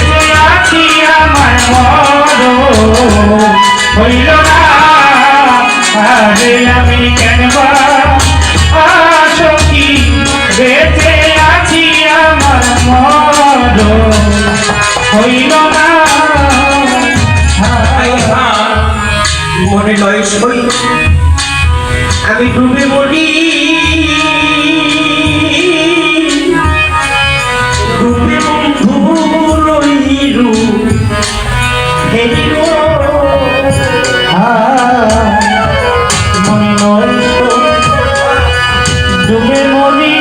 বেঁচে আছি আমার মরণ হইল না। আরে আমি কেন সখী বেঁচে আছি আমার মরণ হইল না। মনে লয় সই আমি ডুবে মরি, ডুবে বন্ধু রইলু হেরিল। মনে নয় ডুবে মরি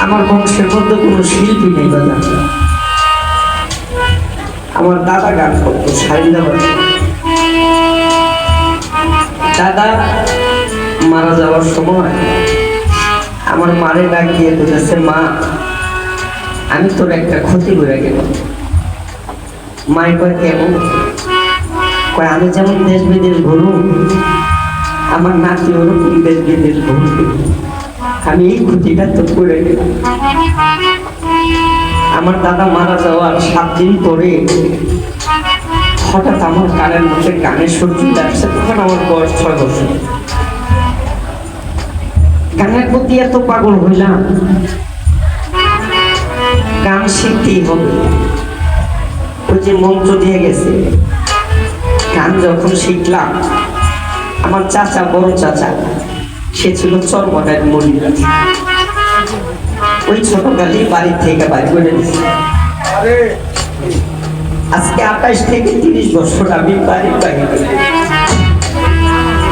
আমার বংশের মধ্যে কোনো শিল্পী নেই দাদা। আমার দাদা গান করতো সারিন্দা বাজে। দাদা মারা যাওয়ার সময় আমার মারে ডাক দিয়ে বলেছে, মা আমি তোর একটা ক্ষতি করে গেলাম। মায়ের কয় কেমন? কয় আমি যেমন দেশ বিদেশ ঘুরু আমার নাতি ওরকম দেশ বিদেশ ঘুরবে, আমি এই ক্ষতিটা তো করে গেলাম। আমার দাদা মারা যাওয়ার 7 দিন পরে হঠাৎ আমার কানের মধ্যে গানের সুর চলে আসছে। তখন আমার বয়স 6 বছর। গানের প্রতি এত পাগল হইলাম, গান শিখতেই হবে। ওই যে মন্ত্র দিয়ে গেছে, গান যখন শিখলাম, আমার চাচা, বড় চাচা, সে ছিল চরমনার মরি। ওই ছোটকালেই বাড়ির থেকে বাড়ি করে দিচ্ছে। আজকে 28 থেকে 30 বছর আমি বাড়ির বাইরে।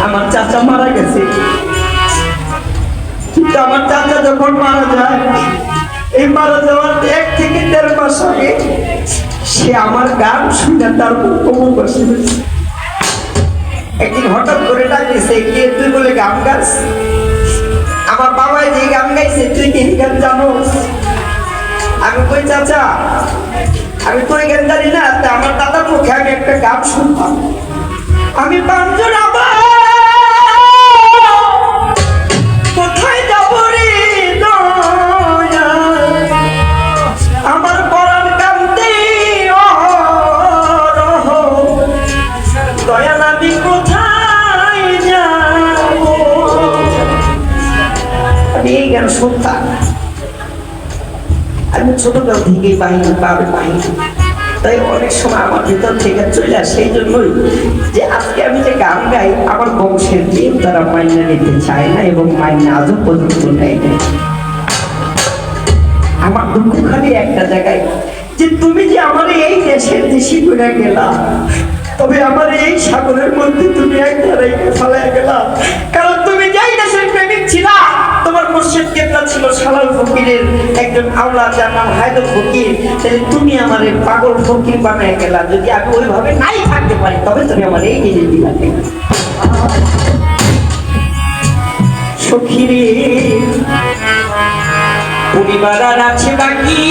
আমার চাচা মারা গেছে, কিন্তু আমার চাচা যখন মারা যায়, এই মারা যাওয়ার 1 থেকে 1.5 মাস আগে সে আমার গান শুনে তার কোমর বসে গেছে। একদিন হঠাৎ করে ডাকতেছে, কে তুই বলে গান গাছ? আমার বাবা যে গান গাইছে তুই কি গান জানোস? আমি কই চাচা আমি তো এই গান জানি না। আমার দাদার মুখে আমি একটা গান শুনতাম, আমি পাঁচজন কোথায় যাব রে দয়া, আমার পরাণ কান্তে দয়া আমি কোথায় যাব। আমি এই গান শুনতাম, আমি ছোটবেলা থেকেই বাহিনী পাবে বাহিনী, তাই অনেক সময় আমার ভিতর থেকে চলে আসে। সেই জন্যই যে আজকে আমি যে গান গাই, আমার বংশের কেউ তারা মাইনা নিতে চায় না এবং মাইনা আজও পর্যন্ত নেয় না। আমার দুঃখ খালি একটা জায়গায়, যে তুমি যে আমার এই দেশের দেশি করে গেলা, তবে আমার এই সাগরের মধ্যে তুমি একটা রেখে ফেলে গেলা। কারণ তুমি যেই দেশের প্রেমিক ছিলা, তোমার মুর্শিদ কেবলা ছিল শালাল ফকিরের একজন আওলা, যার নাম হায়দর ফকির। তাহলে তুমি আমার পাগল ফকির বানায় গেলা। যদি আমি ওইভাবে নাই থাকতে পারি, তবে তুমি আমার এই জিনিস দিলা। সখী রে পরিবার আর আছে বাকি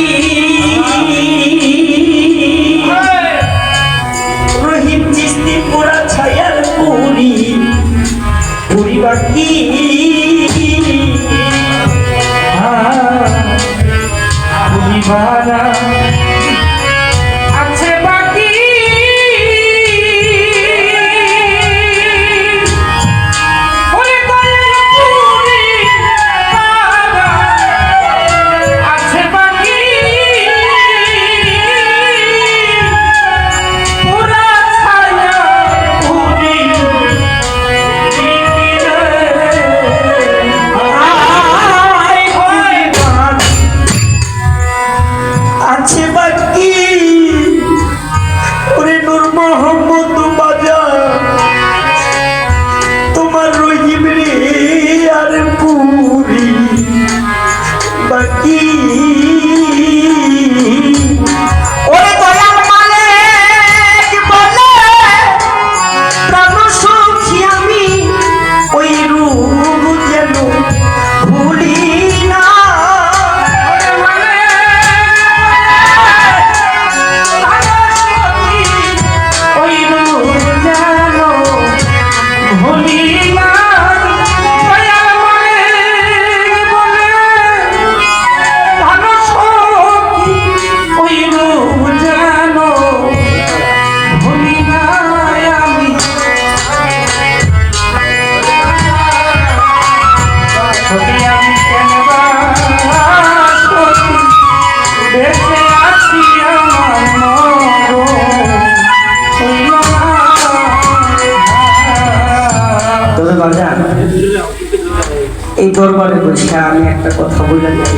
রহিম চিস্তি পোড়া ছায়ার পুরি পরিবার কি পরিবার আছে বাকি ওরে দয়াল পুরি আছে বাকি পুরা ছায়া পুরি আছে বাকি ওরে নূর মোহাম্মদ বাজার তোমার রহিম রে আর পুরি বাকি ওরে দয়াল মালিক বলে প্রাণ সুখী আমি ওই রূপ যেন ভুলি না এই দরবারে বসে আমি একটা কথা বলে যাই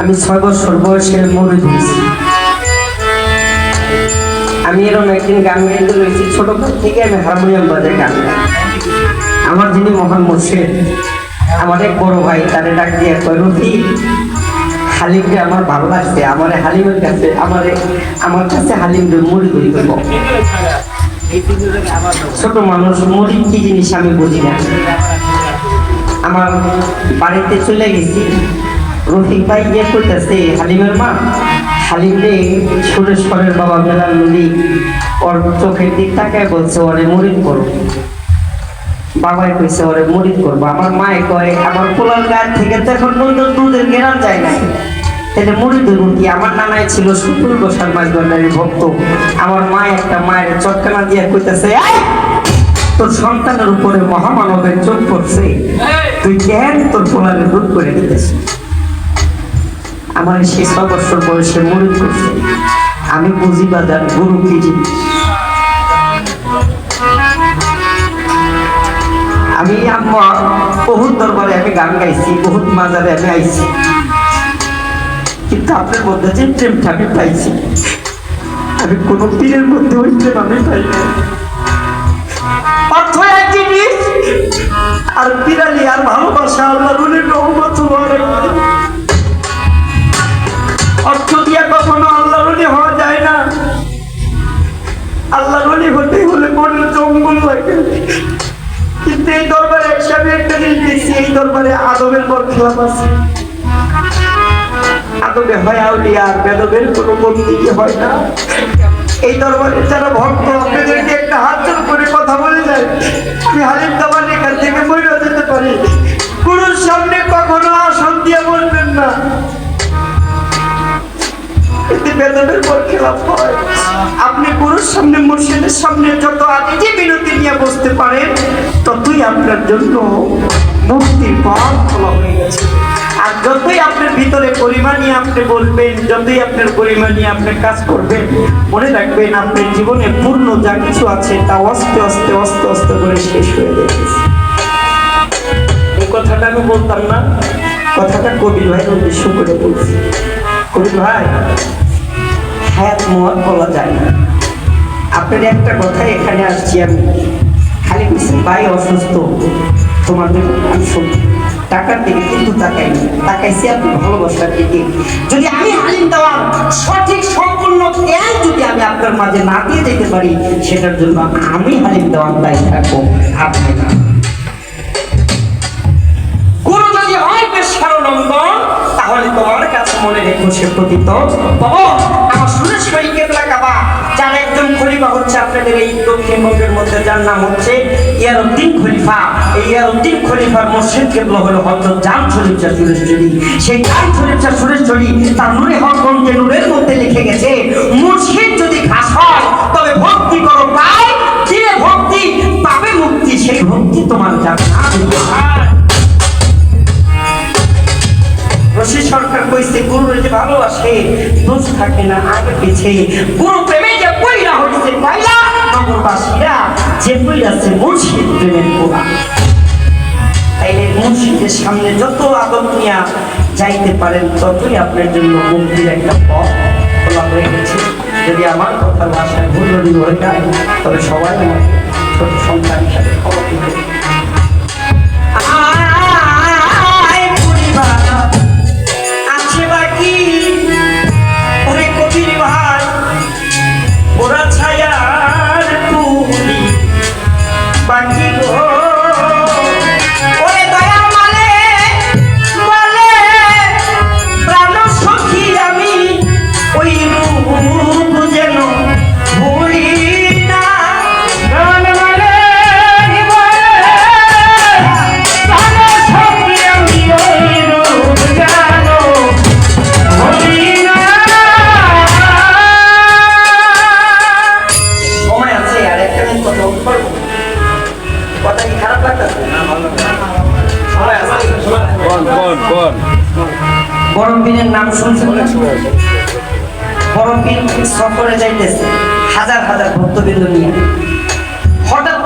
আমি 6 বছর বয়সে মরে দিয়েছি আমি এরকম একদিন গান গাইতে রয়েছি ছোটবেলা থেকে আমি হারমোনিয়াম বাজাই গান গাই আমার যিনি মহান মুর্শিদ আমার এক বড় ভাই তারে ডাক দিয়ে কয় রফি হালিমকে আমার ভালো লাগছে আমার হালিমের কাছে আমার কাছে হালিমকে মুড়ি ধরি করবো ছোট মানুষ মুড়ি কি জিনিস আমি বুঝি না আমার বাড়িতে চলে গেছি রফিক ভাই গিয়ে কইতেছে হালিমের মা হালিম রে সুরেশ্বরের বাবা বেলাল নদী ওর চোখের দিক তাকায় বলছে ওরে মুড়িদ করো বাবাই কইছে ওরে মুড়িদ করবো আমার মায়ে কয় আমার পোলার গায়ে থেকে তো এখন পর্যন্ত দুধের গেরান যায় নাই তাহলে মুড়িদ কি আমার নানাই ছিল শুকুর গোসার মাছ গন্ডারির ভক্ত আমার মা একটা মায়ের চটকানা দিয়ে কইতেছে তোর সন্তানের উপরে মহামানবের চোখ পড়ছে তুই কেন তোর পোলারে দুধ করে দিতেছ আমার সেই 6 বছর বয়সে মুড়িদ করছে আমি বুঝি বাজার গুরু কি জিনিস আমি আমার বহুত দরবারে আমি গান গাইছি বহুত মাজারে আমি আইছি কিন্তু আপনার মধ্যে যে প্রেমটা আমি পাইছি আমি কোনো পীরের মধ্যে ওই প্রেম আমি পাই না অর্থ এক জিনিস আর পিরালি আর ভালোবাসা আল্লাহ রুলের রহমত অর্থ দিয়ে কখনো আল্লাহ রুলি হওয়া যায় না আল্লাহ রুলি হতে হলে মনের জঙ্গল লাগে কিন্তু এই দরবারে একসাথে একটা জিনিস দেখছি এই দরবারে আদবের পর খেলাপ আছে আদবে হয় আউলিয়া আর বেদবের কোনো বন্দি হয় না এই দরবারে যারা ভক্ত আপনাদেরকে একটা হাত জোর করে কথা বলে যায় আমি হালিম দাবার এখান থেকে মরে যেতে পারি গুরুর সামনে কখনো আসন দিয়ে বলবেন না এতে বেদবের পর খেলাপ হয় আপনি গুরুর সামনে মুর্শিদের সামনে যত আজকে বিনতি নিয়ে বসতে পারেন ততই আপনার জন্য মুক্তির পথ খোলা হয়ে গেছে আর যতই আপনার ভিতরে পরিমাণ নিয়ে আপনি বলবেন যতই আপনার পরিমাণ নিয়ে আপনি কাজ করবেন মনে রাখবেন আপনার জীবনে পূর্ণ যা কিছু আছে তা আস্তে আস্তে আস্তে আস্তে করে শেষ হয়ে যাচ্ছে এই কথাটা আমি বলতাম না কথাটা কবির ভাই উদ্দেশ্য করে বলছি কবির ভাই হায়াত মত বলা যায় না আপনার একটা কথা এখানে আসছি আমি খালি কিছু ভাই অসুস্থ তোমাদের আমি শুনি টাকার দিকে কিন্তু তাকাইছি আপনি ভালোবাসার দিকে যদি আমি হালিম দেওয়ার সঠিক সম্পূর্ণ জ্ঞান যদি আমি আপনার মাঝে না দিয়ে যেতে পারি সেটার জন্য আমি হালিম দেওয়ার দায়ী থাকবো আপনি না গুরু যদি হয় বেশ সারনন্দন মনে রেখো সে প্রতীত বাবা আমার সুরেশ্বরী কেবলা কাবা, যার একজন খলিফা হচ্ছে আপনাদের এই দক্ষিণবঙ্গের মধ্যে, যার নাম হচ্ছে ইয়ারউদ্দিন খলিফা। এই ইয়ারউদ্দিন খলিফার মসজিদ কেবলা হলো হযরত জাম শরীফ শাহ সুরেশ্বরী। সেই জাম শরীফ শাহ সুরেশ্বরী তার নূরে হক গ্রন্থে নূরের মধ্যে লিখে গেছে, মুর্শিদ যদি খাস হয় তবে ভক্তি করো পায়, যে ভক্তি পাবে মুক্তি, সেই ভক্তি তোমার যাবে না। রশিদ সরকার কইছে গুরুর যে ভালোবাসে দোষ থাকে না আগে পিছে, গুরু প্রেমে যে পয়লা হইছে পয়লা, নগরবাসীরা যে পয়লাছে মুর্শিদ প্রেমের পোড়া। তাইলে মুর্শিদের সামনে যত আদব নিয়ে যাইতে পারেন ততই আপনার জন্য মুক্তির একটা পথ খোলা হয়ে গেছে। যদি আমার কথার ভাষায় ভুল যদি হয়ে যায় তবে সবাই আমাকে ছোট সন্তান হিসাবে ক্ষমা দিবে। বড়পীরের নাম শুনছেন? বড়পীর সফরে যাইতেছে হাজার হাজার ভক্তবৃন্দ নিয়ে, হঠাৎ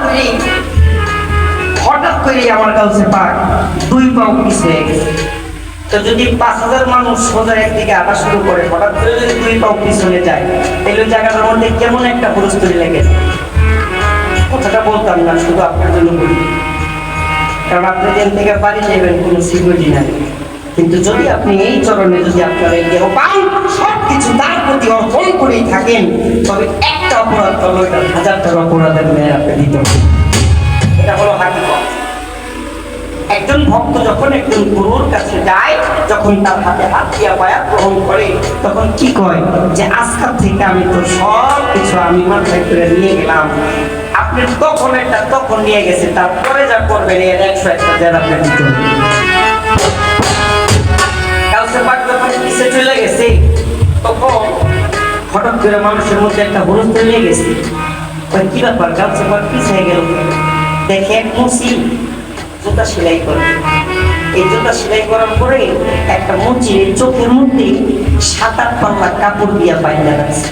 করে আমার কাছে পাক 2 পাও পিছ হয়ে গেছে। তো যদি 5000 মানুষ সোজা একদিকে আঁকা শুরু করে, হঠাৎ করে যদি 2 পাও পিছনে যায়, তাহলে ওই জায়গাটার মধ্যে কেমন একটা পরিস্থিতি লেগে যায়। কথাটা বলতাম না, শুধু আপনার জন্য বলি, কারণ আপনি যেন থেকে বাড়ি যাবেন কোনো সিকিউরিটি নাই। কিন্তু যদি আপনি এই চরণে যদি আপনার এই দেহ পান, সবকিছু তার প্রতি অর্পণ করেই থাকেন, তবে একটা অপরাধ করলে 1000টার অপরাধের ন্যায় আপনি দিতে হবে। এটা হলো হাকিকত। একজন ভক্ত যখন একজন গুরুর কাছে যায়, যখন তার হাতে হাত দিয়া বায়াত গ্রহণ করে, তখন কি কয় যে আজকাল থেকে আমি তো সব কিছু আমি মাথায় করে নিয়ে গেলাম। আপনি তখন একটা তখন নিয়ে গেছে, তারপরে যা করবেন এর 101টা জের আপনি দিতে হবে। পিছিয়ে চলে গেছে, তখন হঠাৎ করে মানুষের মধ্যে একটা হুলস্থ লেগে গেছে। কি ব্যাপার, গাছে পিছিয়ে গেল, দেখে এক মুচি জুতা সেলাই করে। এই জুতা সেলাই করার পরে একটা মুচির চোখের মধ্যে 7-8 পাল্লা কাপড় দিয়া বাইন্দা রাখছে।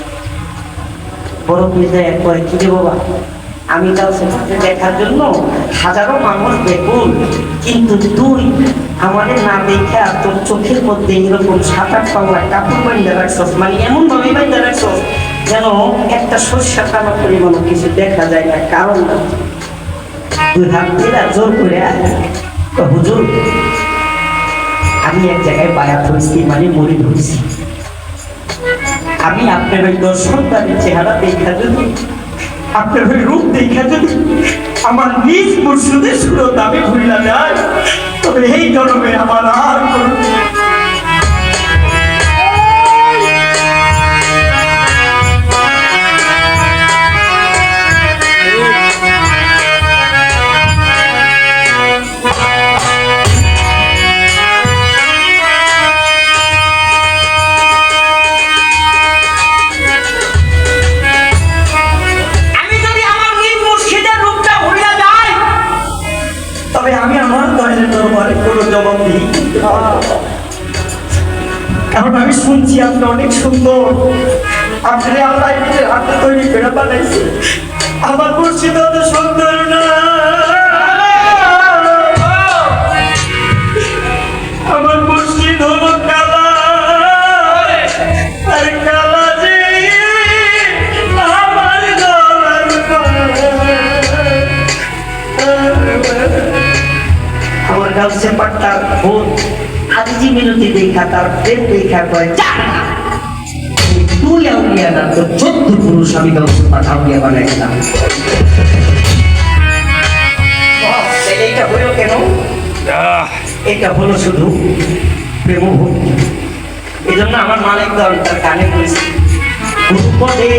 বড় পিছিয়ে একবার কি রে বাবা, আমি কাউকে দেখার জন্য হাজারো মানুষ দেখুন, কিন্তু তুই আমাদের না দেখে তোর চোখের মধ্যে এরকম 7-8 পাল্লা কাপড় বাইন্দা রাখছস, মানে এমন ভাবে বাইন্দা রাখছস যেন একটা সর্ষা টানা পরিমাণ কিছু দেখা যায় না। কারণ তুই হাত দিয়ে জোর করে হুজুর আমি এক জায়গায় বায়াত হয়েছি, মানে মরিদ হয়েছি, আমি আপনার ওই দর্শনদারের চেহারা দেখা যদি, আপনার ওই রূপ দেখা যদি আমার নিজ মুর্শিদের সুরত আমি ভুলিয়া যায়, তবে এই জন্মে আমার আর কোনো জবাব দিই, কারণ আমি শুনছি আপনি অনেক সুন্দর, আপনি আল্লাহ নিজের হাতে তৈরি করে বানাইছে। আমার মুর্শিদ অত সুন্দর না, আমার মুর্শিদ হলো কালা, আর কালা যে আমার আমার গাছে পাট্টার ভোট আজি মিনতি দেখা তার প্রেম দেখা কয় তুই আউলিয়া না, তো 14 পুরুষ আমি গাছে পাট আউলিয়া বানাইলাম। এইটা হলো কেন? এটা হলো শুধু প্রেম ভক্তি। এই জন্য আমার মালিক দল তার গানে বলেছে গুরুপদে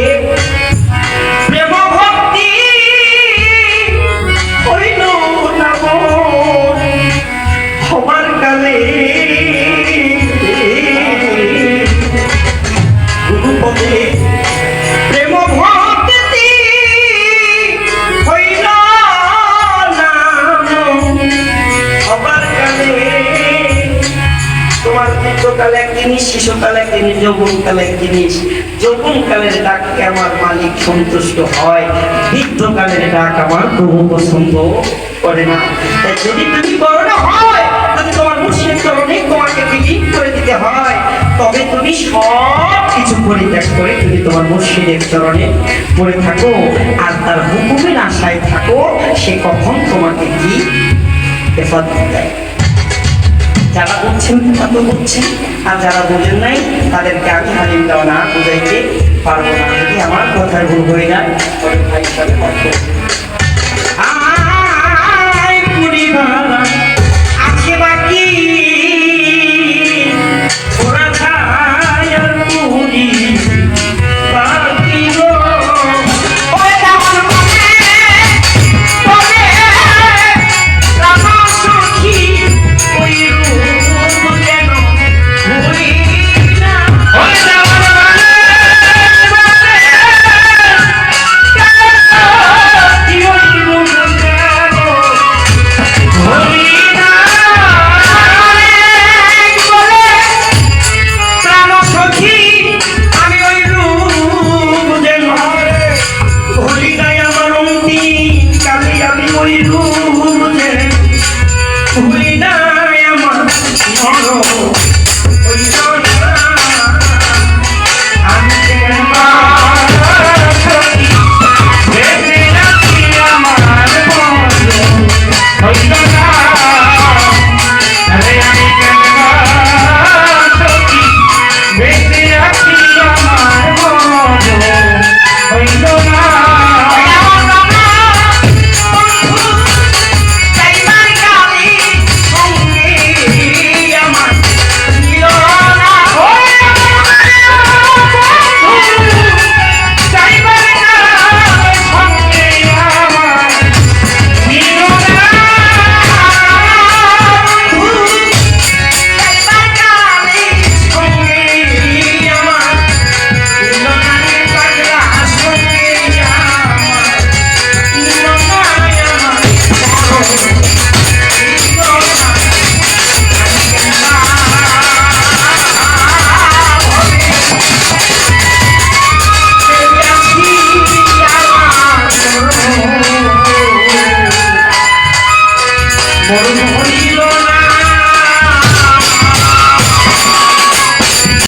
প্রেম ভক্তি হইল না মন হবার কালে গুরুপদে প্রেম ভক্তি হইল না মন হবার কালে তোমার বৃদ্ধকাল এক জিনিস, শিশুকাল এক জিনিস, যৌবনকাল এক জিনিস। যৌবনকালের ডাককে আমার মালিক সন্তুষ্ট হয়, বৃদ্ধকালের ডাক আমার প্রভু পছন্দ করে না। তাই যদি তুমি করোনা হয়, যদি তোমার মুর্শিদ চরণে তোমাকে বিলীন করে দিতে হয়, তবে তুমি সব কিছু পরিত্যাগ করে তুমি তোমার মুর্শিদের চরণে পড়ে থাকো আর তার হুকুমের আশায় থাকো, সে কখন তোমাকে কি হেফাজত দেয়। যারা বুঝছেন তা তো বুঝছেন, আর যারা বোঝেন নাই তাদেরকে আমি হালিম দেওয়া না বুঝাইতে পারবো না। যদি আমার কথায় ভুল হয়ে যায় তবে ভাই হিসাবে